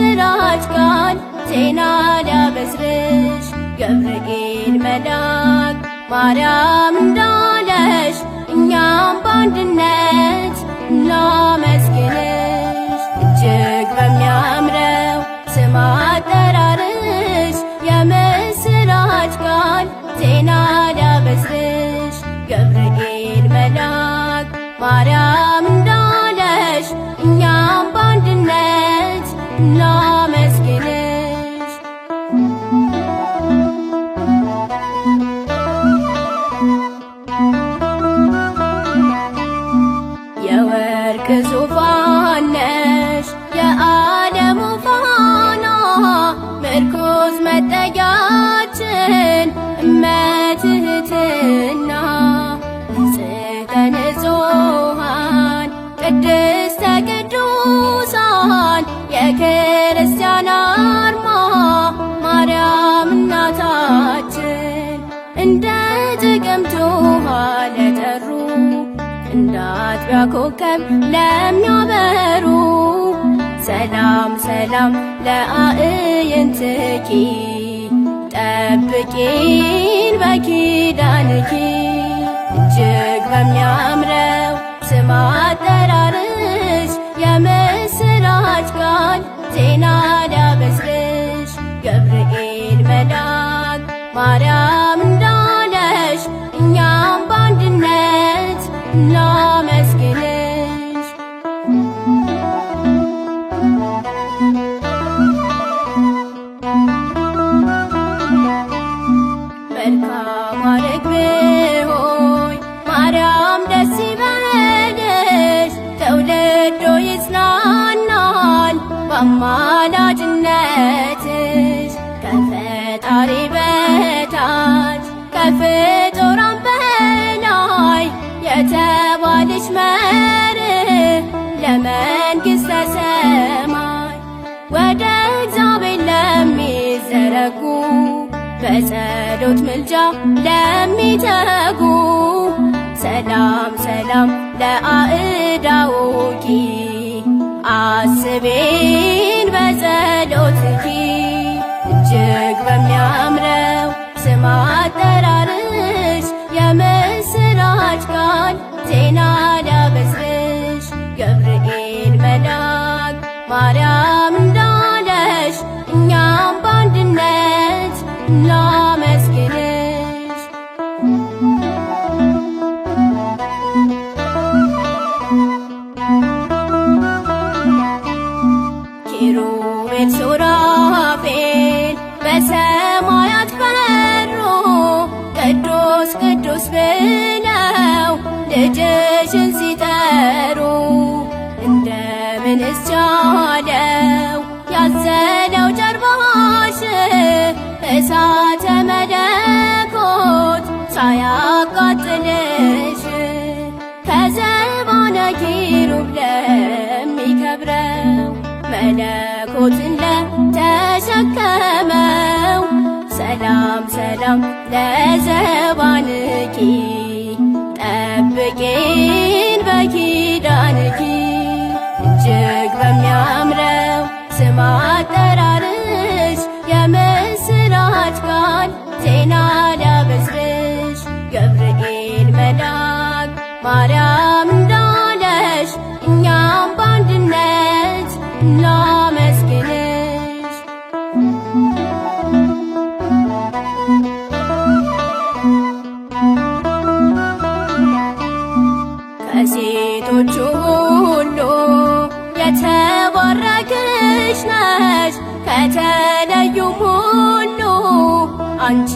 የምስራች ቃል ዜና ሊያበስርሽ ገብርኤል መልአክ ማርያም እንዳለሽ እኛም በአንድነት እናመስግንሽ። እጅግ በሚያምረው ስም አጠራርሽ የምስራች ቃል ዜና ሊያበስርሽ ገብርኤል መልአክ ማርያም እንዳለሽ እኛም በአንድነት እናመስግንሽ። የወርቅ ዙፋን ነሽ የዓለሙ ፋና ምርኩዝ መጠጊያችን እመትህትና ንጽሕተ ንጹሐን ቅድስተ ቅዱሳን የክርስቲያን አርማ ማርያም እናታችን እንደ ጥቅምት ውሃ ለጠሩ እንደ አጥቢያ ኮከብ ለሚያበሩ ሰላም ሰላም ለአዕይንትኪ ጠብቂን በኪዳንኪ። እጅግ በሚያምረው ስም አጠራርሽ የምስራች ቃል ዜና ሊያበስርሽ ገብርኤል መልአክ ማርያም እንዳለሽ እኛም በአንድነት እናመስግንሽ። መልካም ርግብ ሆይ ማርያም ደስ ይበልሽ ትውልዱ ይጽናናል በአማላጅነትሽ ከፈጣሪ በታች ከፍጡራን በላይ የተባልሽ መርህ ለመንግሥተ ሰማይ ወደ እግዚአብሔር ለሚዘረጉ በጸሎት ምልጃ ለሚተጉ ሰላም ሰላም ለአእዳውኪ አስቤን በጸሎትኪ። እጅግ በሚያምረው ስም አጠራርሽ የምስራች ቃል ዜና ሊያበስርሽ ገብርኤል መልአክ ማርያም እንዳለሽ እኛም በአንድነት እናመስግንሽ። ኪሩቤል ሱራፌል በሰማያት በሩ ቅዱስ ቅዱስ ብለው ልጅሽን ሲጠሩ እንደምንስ ቻለው ያዘለው ጀርባሽ እሳተ መለኮት ሳያቃጥልሽ ከዘባነ ኪሩብ ለሚከብረው መለኮትን ለተሸከመው ሰላም ሰላም ለዘባንኪ ጠብቂን በኪዳንኪ። እጅግ በሚያምረው ስም አጠራርሽ የምስራች ቃል ዜና ሊያበስርሽ ገብርኤል መልአክ ማርያም እንዳለሽ እኛም በአንድነት እናመስግንሽ። ከሴቶቹ ሁሉ የተባረክሽ ነሽ ከተለዩም ሁሉ አንቺ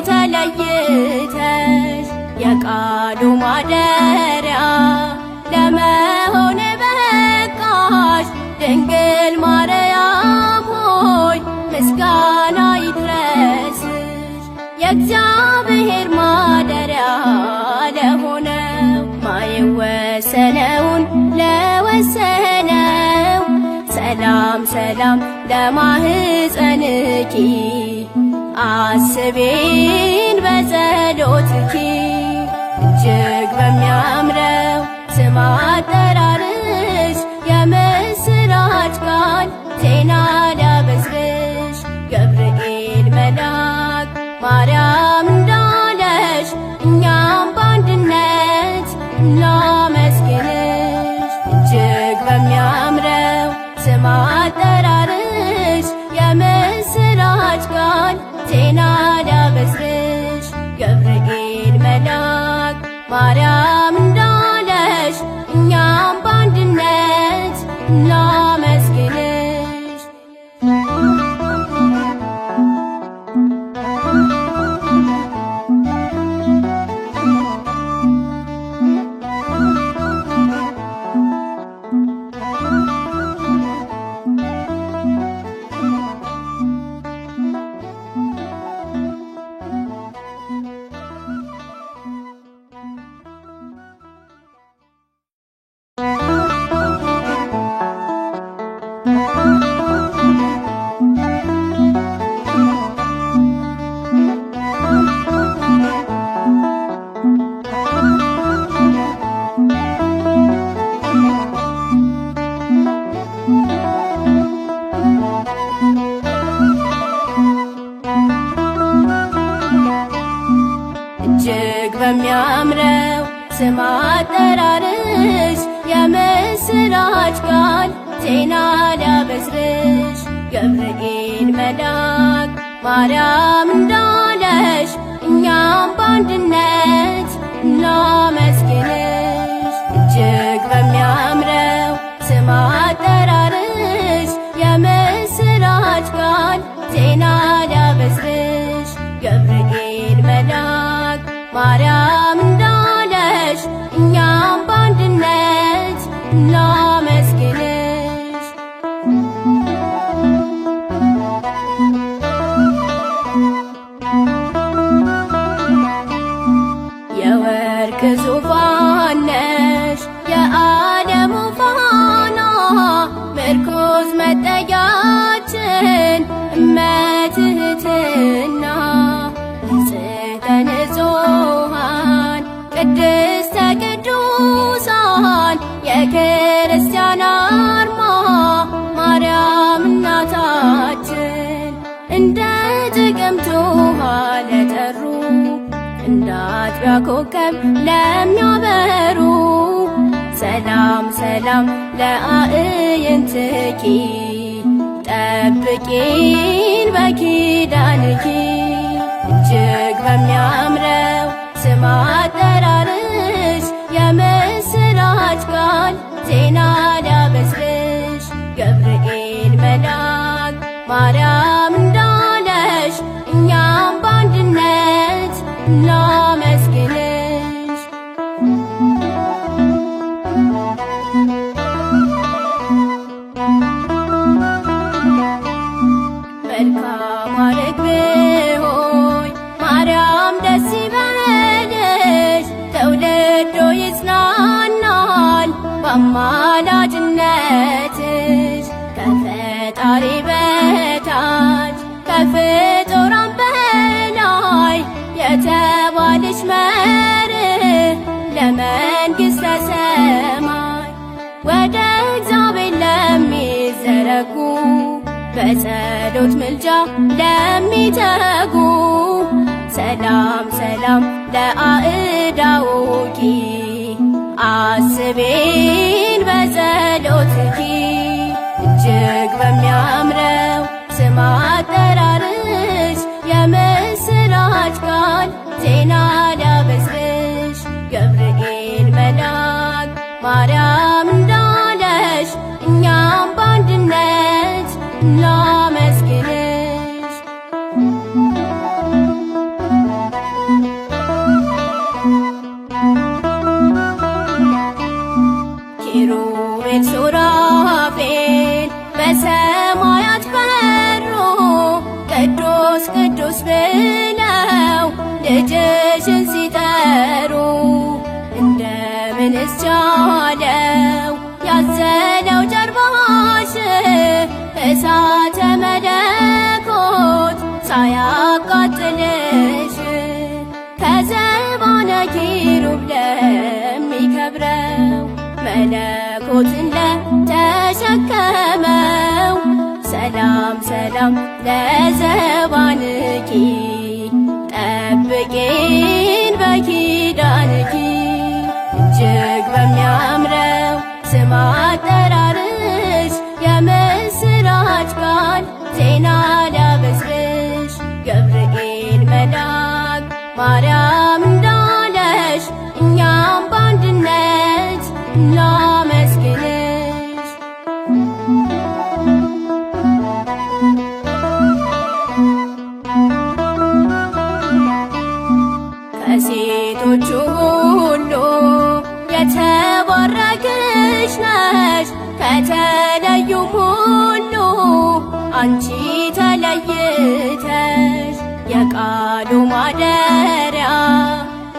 ተለይተሽ የቃሉ ማደሪያ ለመሆን በቃሽ ድንግል ማርያም ሆይ ምስጋና ይድረስሽ። የእግዚአብሔር ማደሪያ ለሆነው ማይወሰነውን ለወሰነው ሰላም ሰላም ለማህፀንኪ አስቤን በጸሎትኪ። እጅግ በሚያምረው ስም አጠራርሽ የምስራች ቃል ዜና አጠራርሽ የምስራች ቃል ዜና ሊያበስርሽ ገብርኤል መልአክ ማርያም እንዳለሽ እኛም በአንድነት እናመስግንሽ። እጅግ በሚያምረው ስም አጠራርሽ የምስራች ቃል ዜና ሊያበስርሽ ገብርኤል መልአክ ማርያም እንዳለሽ እኛም በአንድነት እናመስግንሽ። እጅግ በሚያምረው ስም አጠራርሽ የምስራች ቃል ዜና ሊያበስርሽ ገብርኤል መልአክ ማርያም እንዳለሽ እኛም በአንድነት እናመስግንሽ። የወርቅ ዙፋን ነሽ የዓለሙ ፋና ምርኩዝ መጠጊያችን እመትህትና ንጽሕተ ንጹሐን ቅድስተ ቅዱሳን የክርስቲያን አርማ ማርያም እናታችን እንደ ጥቅምት ውሃ ለጠሩ እንደ አጥቢያ ኮከብ ለሚያበሩ ሰላም ሰላም ለአዕይንትኪ ጠብቂን በኪዳንኪ። እጅግ በሚያምረው ስም አጠራርሽ የምስራች ቃል ዜና ሊያበስርሽ ገብርኤል መልአክ ማርያም እንዳለሽ እኛም በአንድነት እናመስግንሽ። መልካም ርግብ ሆይ ማርያም ደስ ይበልሽ ትውልዱ ይጽናናል በአማላጅነትሽ ከፈጣሪ በታች ከፍጡራን በላይ የተባልሽ መርህ ለመንግሥተ ሰማይ ወደ እግዚአብሔር ለሚዘረጉ በጸሎት ምልጃ ለሚተጉ ሰላም ሰላም ለአእዳውኪ አስቤን በጸሎትኪ። እጅግ በሚያምረው ስም አጠራርሽ የምስራች ቃል ዜና ሊያበስርሽ ገብርኤል መልአክ ማርያም እንዳለሽ እኛም በአንድነት እናመስግንሽ። ኪሩቤል ሱራፌል በሰማያት በሩ ቅዱስ ቅዱስ ብለው ልጅሽን ሲጠሩ እንደምንስ ቻለው ያዘለው ጀርባሽ እሳተ መለኮት ሳያቃጥልሽ ከዘባነ ኪሩብ ለሚከብረው መለኮትን ለተሸከመው ሰላም ሰላም ለዘባንኪ ጠብቂን በኪዳንኪ። እጅግ በሚያምረው ስም አጠራርሽ የምስራ ማርያም እንዳለሽ እኛም በአንድነት እናመስግንሽ። ከሴቶቹ ሁሉ የተባረክሽ ነሽ፣ ከተለዩም ሁሉ አንቺ ተለይተሽ የቃሉ ማደሪያ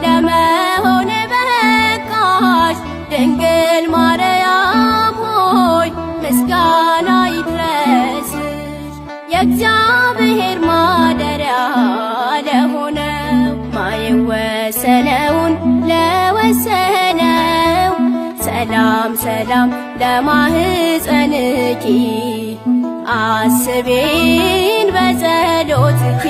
ለመሆን በቃሽ። ድንግል ማርያም ሆይ ምስጋና ይድረስሽ። የእግዚአብሔር ማደሪያ ለሆነው ማይወሰነውን ለወሰነው ሰላም ሰላም ለማህፀንኪ አስቤን በጸሎትኪ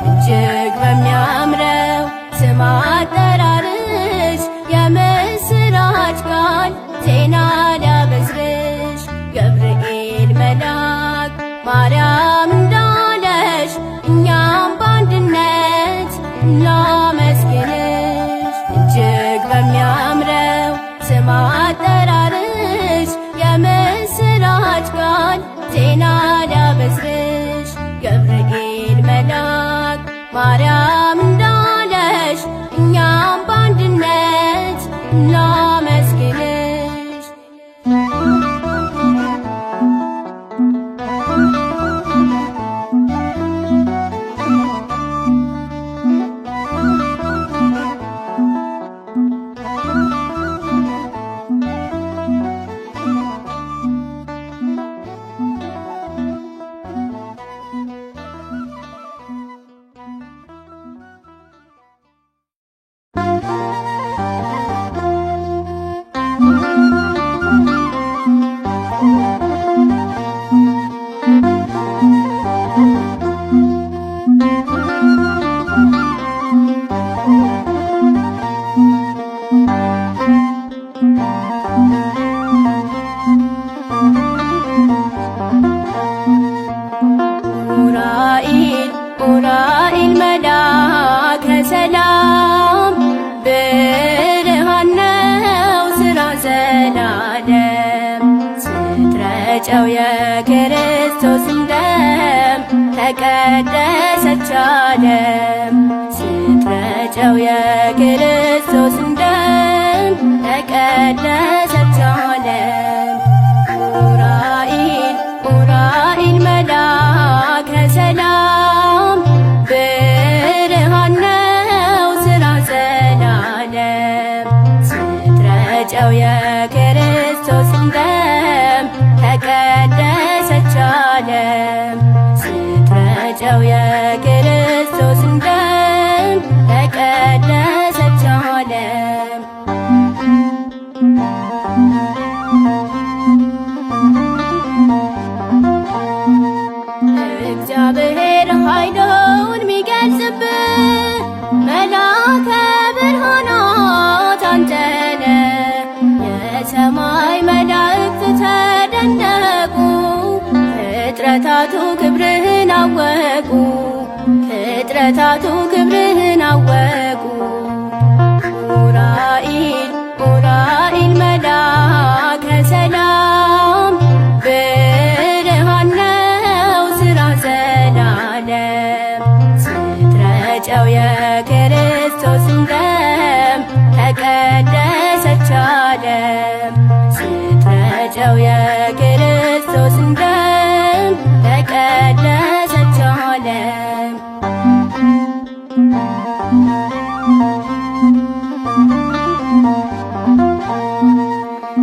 እጅግ በሚያምረው ስም አጠራርሽ የምስራች ቃል ዜና ላበስርሽ። ገብርኤል መልአክ ማርያም እንዳለሽ እኛም በአንድነት እናመስግንሽ። እጅግ በሚያምረው ስም አጠራርሽ የምስራች ቃል ዜና ላበስርሽ። ገብርኤል መልአክ ማርያም እንዳለሽ እኛም በአንድነት እናመስግንሽ። ኡራኤል መልአከ ሰላም ብርሃን ነው ሥራ ዘላለም። ስትረጨው የክርስቶስን ደም ተቀደሰች ዓለም። ስትረጨው የክርስቶስን ደም ተቀደሰች ዓለም። ኡራኤል መልአከ ሰላም ብርሃን ነው ሥራ ዘላለም። ስትረጨው የክርስቶስን ደም ተቀደሰች ዓለም። ስትረጨው የክርስቶስን ደም ተቀደሰች ዓለም። እግዚአብሔር ኃይሉን ሚገልጽብህ መልአከ ብርሃናት አንተ ነህ። የሰማይ መላእክት ተደነቁ፣ ፍጥረታቱ ክብርህን አወቁ። ፍጥረታቱ ክብርህን አወቁ። ኡራኤል መልአከ ሰላም ብርሃን ነው ሥራ ዘላለም። ስትረጨው የክርስቶስን ደም ተቀደሰች ዓለም። ስትረጨው የክርስቶስን ደም ተቀደሰች ዓለም።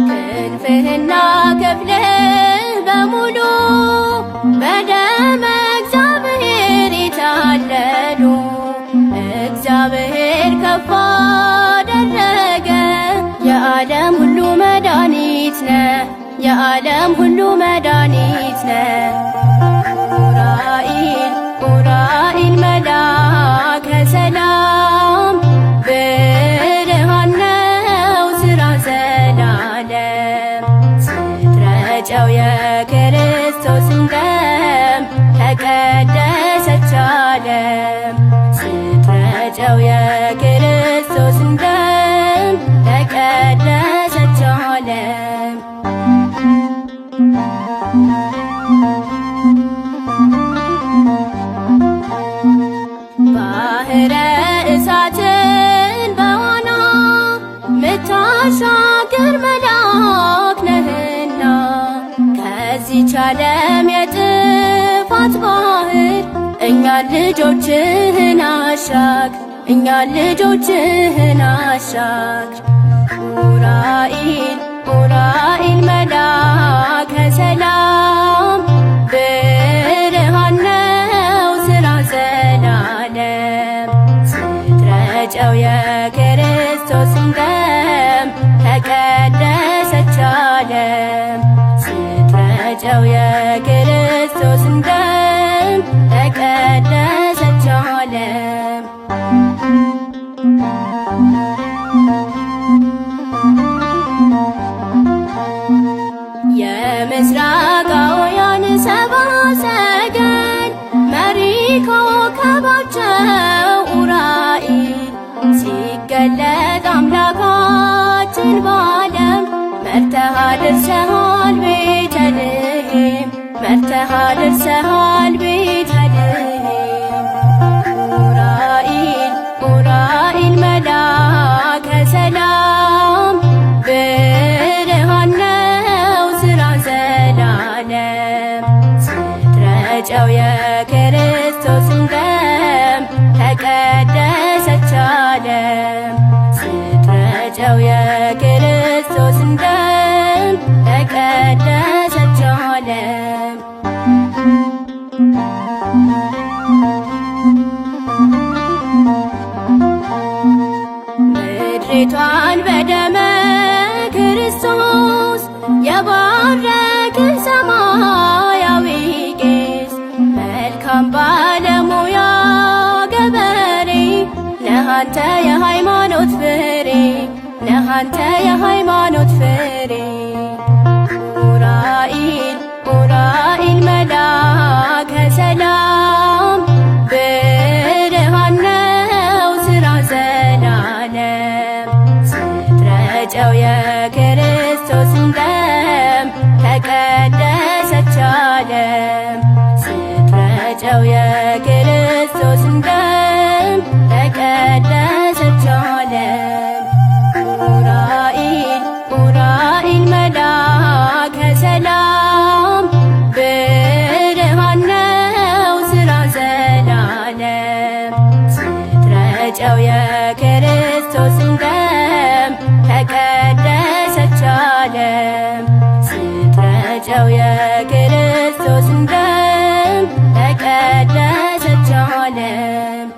ክንፍህና ክፍልህ በሙሉ በደመ እግዚአብሔር የታለሉ እግዚአብሔር ከፍ አደረገ። የዓለም ሁሉ መድኃኒት ነህ፣ የዓለም ሁሉ መድኃኒት ነህ። ኡራኤል መልአከ ሰላም ብርሃን ነው ሥራ ዘላለም። ስትረጨው የክርስቶስን ደም ተቀደሰች ዓለም። ስትረጨው የክርስቶስን ደም ተቀደሰች ዓለም። ባህረ እሳትን በዋና ምታሻግር መልአክ ነህና ከዚች ዓለም የጥፋት ባህር እኛን ልጆችህን አሻግር፣ እኛን ልጆችህን አሻግር። ኡራኤል ኡራኤል መልአከ ሰላም ብርሃን ነው ሥራ ዘላለም። ስትረጨው የክርስቶስን ደም ተቀደሰች ዓለም። ስትረጨው የክርስቶስን ደም ተቀደሰች ዓለም። የምስራቃውያን ሰብአ ሰገል መሪ ኮከባቸው ኡራኤል ሲገለጥ አምላካችን በዓለም መርተሃ ደርሰሃል ቤተልሔም፣ መርተሃ ደርሰሃል ቤተልሔም። ኡራኤል ኡራኤል መልአከ ሰላም ብርሃን ነው ሥራ ዘላለም። ስትረጨው የክርስቶስን ደም ተቀደሰች ዓለም። ስትረጨው የክርስቶስን ደም ተቀደሰች ዓለም። ምድሪቷን በደመ ክርስቶስ የባረክህ ሰማያዊ ቄስ መልካም ባለሙያ ገበሬ ነህ አንተ የሃይማኖት ፍሬ፣ ነህ አንተ የሃይማኖት ፍሬ። ኡራኤል ኡራኤል መልአከ ሰላም ብርሃን ነው ሥራ ዘላለም። ስትረጨው የክርስቶስን ደም ተቀደሰች ዓለም። ስትረጨው የክርስቶስን ደም ተቀደሰች ዓለም። ኡራኤል ኡራኤል መልአከ ሰላም ብርሃን ነው ሥራ ዘላለም። ስትረጨው የክርስቶስን ደም ተቀደሰች ዓለም። ስትረጨው የክርስቶስን ደም ተቀደሰች ዓለም።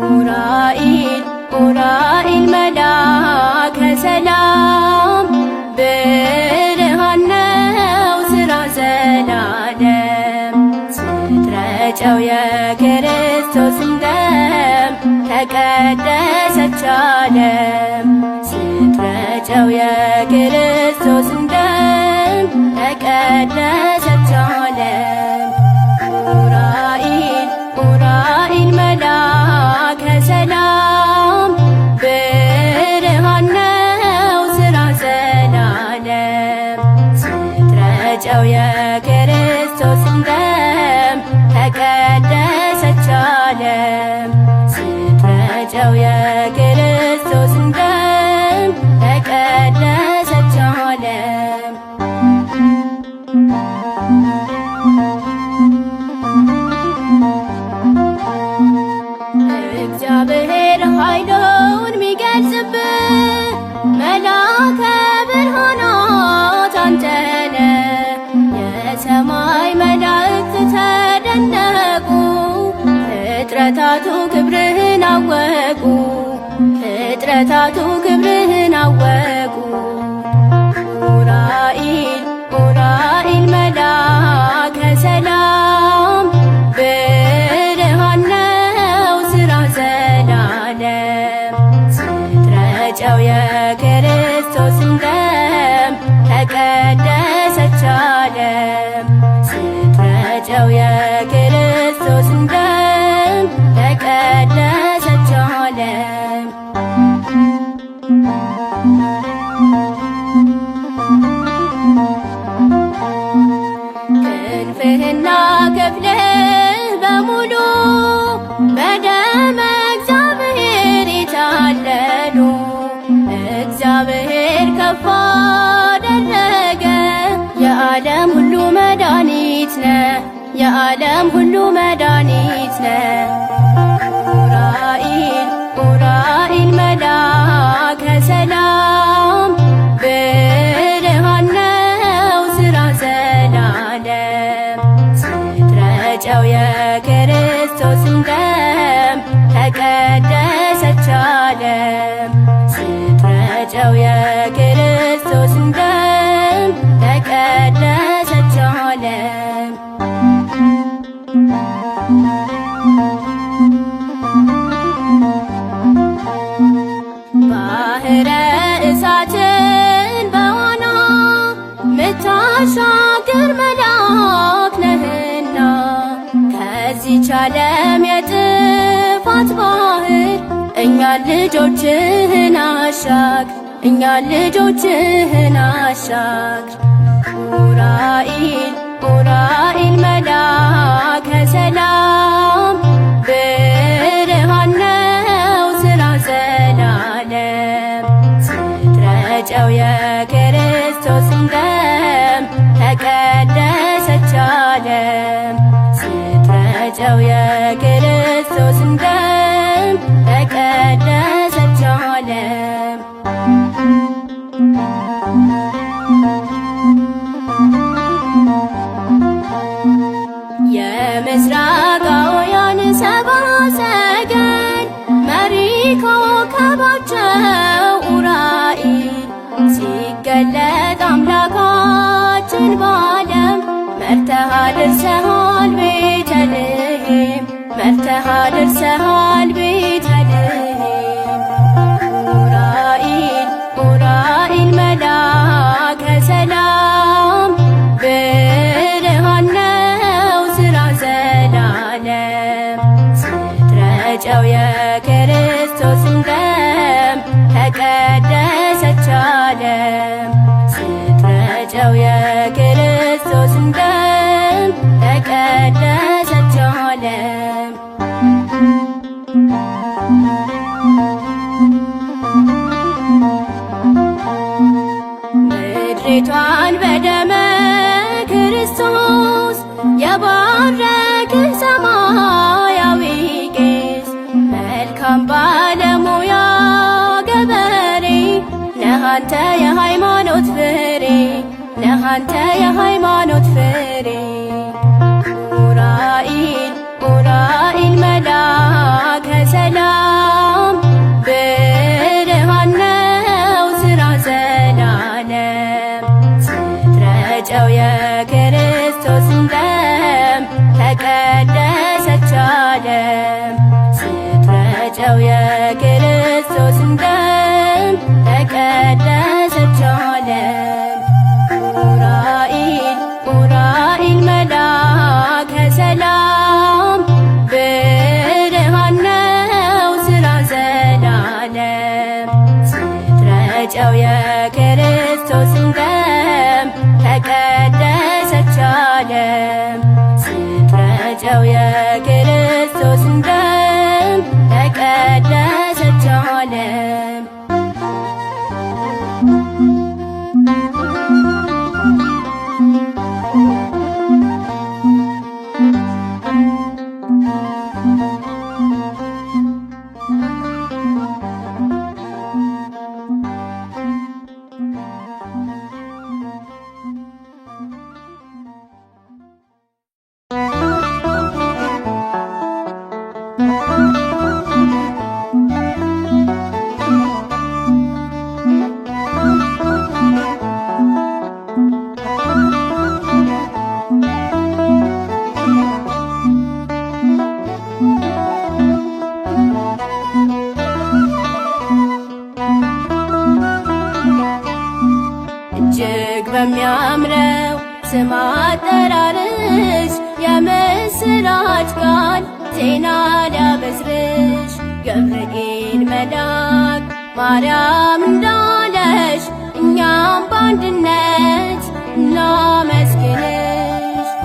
ኡራኤል ኡራኤል መልአከ ሰላም ብርሃን ነው ሥራ ዘላለም። ስትረጨው የክርስቶስን ደም ተቀደሰች ዓለም። ስትረጨው የክርስቶስን ደም ተቀደሰች ዓለም። ኡራኤል ኡራኤል መልአከ ሰላም ብርሃን ነው ሥራ ዘላለም። ስትረጨው የክርስቶስን ደም ተቀደሰች ዓለም። ስትረጨው የክርስቶስን ደም ተቀደሰች ዓለም። የሰማይ መላእክት ተደነቁ፣ ፍጥረታቱ ክብርህን አወቁ፣ ፍጥረታቱ ክብርህን አወቁ። ኡራኤል ኡራኤል መልአከ ሰላም፣ ብርሃን ነው ሥራ ዘላለም። ስትረጨው የክርስቶስን ደም ተቀደሰች ዓለም። ስትረጨው የክርስቶስን ደም ተቀደሰች ዓለም። ክንፍህና ክፍልህ በሙሉ በደመ እግዚአብሔር የታለሉ፣ እግዚአብሔር ከፍ አደረገ። የዓለም ሁሉ መድኃኒት ነህ፣ የዓለም ሁሉ መድኃኒት ነህ። ኡራኤል ኡራኤል መልአከ ሰላም፣ ብርሃን ነው ሥራ ዘላለም። ስትረጨው የክርስቶስን ደም ተቀደሰች ዓለም። ስትረጨው የክርስቶስን ደም ተቀደሰች ዓለም። ባሕረ እሳትን በዋና ምታሻግር መልአክ ነህና፣ ከዚህች ዓለም የጥፋት ባሕር እኛን ልጆችህን አሻግር፣ እኛን ልጆችህን አሻግር። ኡራኤል ኡራኤል መልአከ ሰላም፣ ብርሃን ነው ሥራ ዘላለም። ስትረጨው የክርስቶስን ደም ተቀደሰች ዓለም። ስትረጨው የክርስቶስን ደም ተቀደሰች ዓለም። የምስራቃውያን ሰብአ ሰገል መሪ ኮከባቸው ኡራኤል፣ ሲገለጥ አምላካችን በዓለም መርተሃ ደርሰሃል ቤተልሔም፣ መርተሃ ደርሰሃል ቤተልሔም። ኡራኤል ኡራኤል መልአከ ሰላም፣ ብርሃን ነው ሥራ ዘላለም። ስትረጨው የክርስቶስን ደም ተቀደሰች ዓለም። ስትረጨው የክርስቶስን ደም ተቀደሰች ዓለም። ምድሪቷን በደመ ክርስቶስ የባረክህ ሰማያዊ ቄስ፣ መልካም ባለሙያ ገበሬ ነህ አንተ የሃይማኖት ፍሬ፣ ነህ አንተ የሃይማኖት ፍሬ። ኡራኤል ኡራኤል መልአከ ሰላም፣ ብርሃን ነው ሥራ ዘላለም። ስትረጨው የክርስቶስን ደም ተቀደሰች ዓለም። ስትረጨው የክርስቶስን ደም ተቀደሰች ዓለም። ኡራኤል ኡራኤል መልአከ ሰላም፣ ብርሃን ነው ሥራ ዘላለም። ስትረጨው የክርስቶስን ደም ተቀደሰች ዓለም። ስም አጠራርሽ የምስራች ቃል ዜና ሊያበስርሽ ገብርኤል መልአክ ማርያም እንዳለሽ እኛም በአንድነት እናመስግንሽ።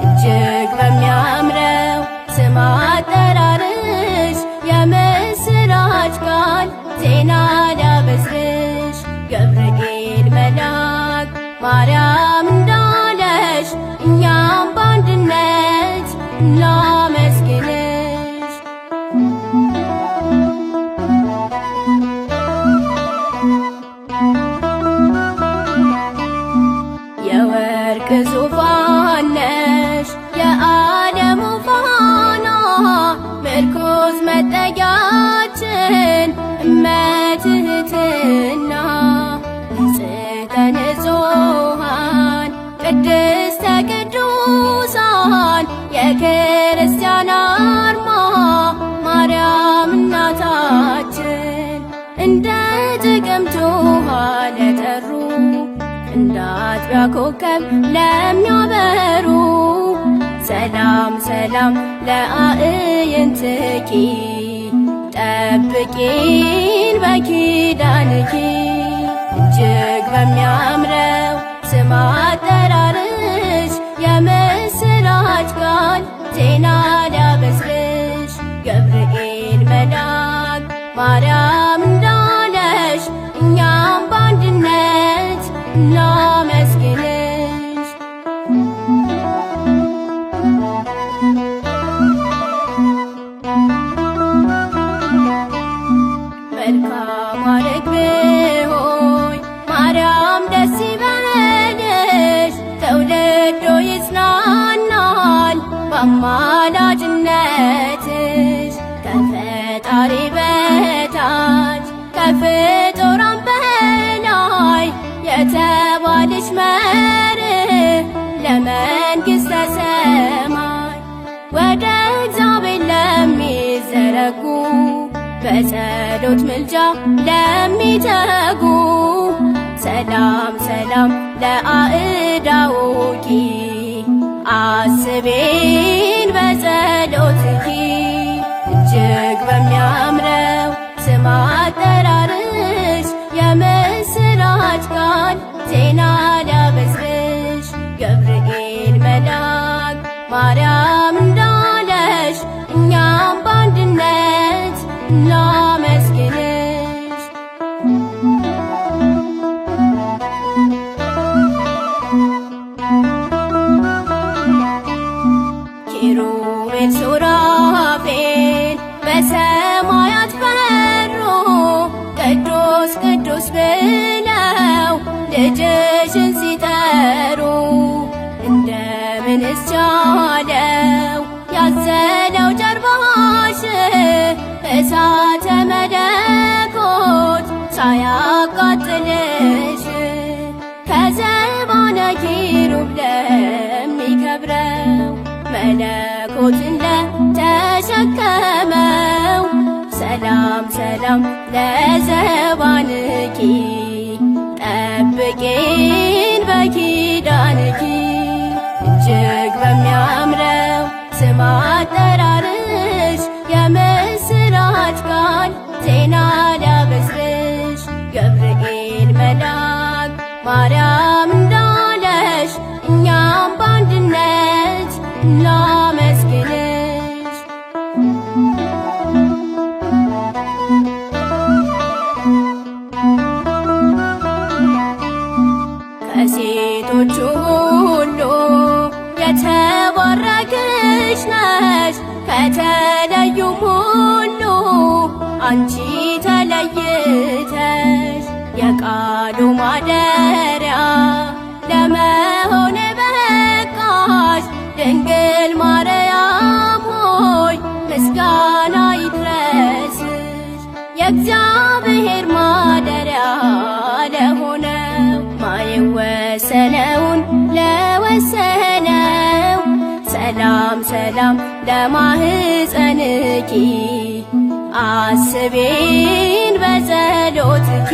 እጅግ በሚያምረው ስም አጠራርሽ የምስራች ቃል ዜና ሊያበስርሽ ገብርኤል መልአክ ማርያም እንዳለሽ እኛም በአንድነት እናመስግንሽ። የወርቅ ዙፋን ነሽ የዓለሙ ፋና ምርኩዝ መጠጊያችን እመትህትና ንጽሕተ ንጹሐን ቅድስተ ቅዱሳን የክርስቲያን አርማ ማርያም እናታችን እንደ ጥቅምት ውሃ ለጠሩ እንደ አጥቢያ ኮከብ ለሚያበሩ ሰላም ሰላም ለአዕይንትኪ ጠብቂን በኪዳንኪ። እጅግ በሚያምረው ስም አጠራርሽ የምስራች ቃል ዜና ሊያበስርሽ ገብርኤል መልአክ ማርያም እንዳለሽ እኛም በአንድነት እናመስግንሽ። መልካም ርግብ ሆይ ማርያም ደስ ይበልሽ ትውልዱ ይጽናናል በአማላጅነትሽ ከፈጣሪ በታች ከፍጡራን በላይ የተባልሽ መርህ ለመንግሥተ ሰማይ ወደ እግዚአብሔር ለሚዘረጉ በጸሎት ምልጃ ለሚተጉ ሰላም ሰላም ለአእዳውኪ አስቤን በጸሎትኪ። እጅግ በሚያምረው ስም አጠራርሽ የምስራች ቃል ዜና ሊያበስርሽ ገብርኤል መልአክ ማርያም እንዳለሽ እኛም በአንድነት እናመስግንሽ። ኪሩቤል ሱራፌል በሰማያት በሩ ቅዱስ ቅዱስ ብለው ልጅሽን ሲጠሩ እንደምንስ ቻለው ያዘለው ጀርባሽ እሳተ መለኮት ሳያቃጥልሽ ከዘባነ ኪሩብ ለሚከብረው መለኮትን ለተሸከመው ሰላም ሰላም ለዘባንኪ ጠብቂን በኪዳንኪ። እጅግ በሚያምረው ስም አጠራርሽ የምስራች ቃል ዜና ሊያበስርሽ ገብርኤል መልአክ ማርያም እንዳለሽ እኛም በአንድነት እናመስግንሽ። ከሴቶቹ ሁሉ የተባረክሽ ነሽ ከተለዩም ሁሉ አንቺ ተለይተሽ የቃሉ ማደሪያ ለመሆን በቃሽ ድንግል ማርያም ሆይ ምስጋና ይድረስሽ። የእግዚአብሔር ማደሪያ ለሆነው ማይወሰነውን ለወሰነው ሰላም ሰላም ለማህፀንኪ አስቤን በጸሎትኪ።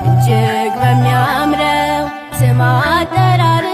እጅግ በሚያምረው ስም አጠራር